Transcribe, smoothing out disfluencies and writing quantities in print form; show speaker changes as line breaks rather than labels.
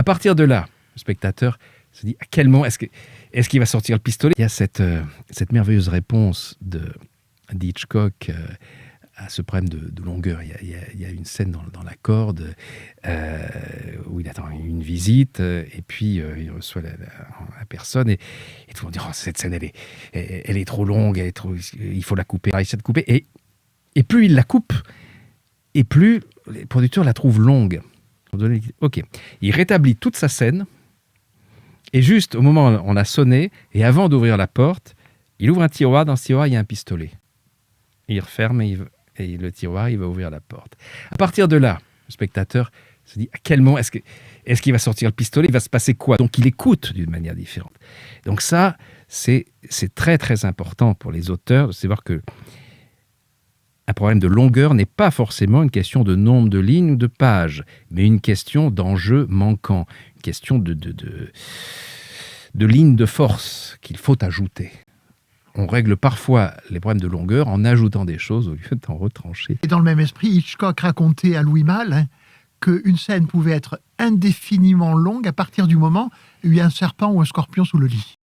partir de là, le spectateur se dit à quel moment est-ce qu'il va sortir le pistolet. Il y a cette merveilleuse réponse d'Hitchcock à ce problème de longueur. Il y a une scène dans la corde où il attend une visite et puis il reçoit la personne et tout le monde dit oh, cette scène elle est trop longue, il faut la couper. Il essaie de couper et plus il la coupe et plus les producteurs la trouvent longue. Ok, il rétablit toute sa scène et juste au moment où on a sonné et avant d'ouvrir la porte, il ouvre un tiroir. Dans ce tiroir il y a un pistolet. Il referme et le tiroir, il va ouvrir la porte. À partir de là, le spectateur se dit à quel moment est-ce qu'il va sortir le pistolet, il va se passer quoi? Donc il écoute d'une manière différente. Donc ça, c'est très très important pour les auteurs de savoir que un problème de longueur n'est pas forcément une question de nombre de lignes ou de pages, mais une question d'enjeu manquant, une question de lignes de force qu'il faut ajouter. On règle parfois les problèmes de longueur en ajoutant des choses au lieu d'en retrancher.
Et dans le même esprit, Hitchcock racontait à Louis Malle qu'une scène pouvait être indéfiniment longue à partir du moment où il y a un serpent ou un scorpion sous le lit.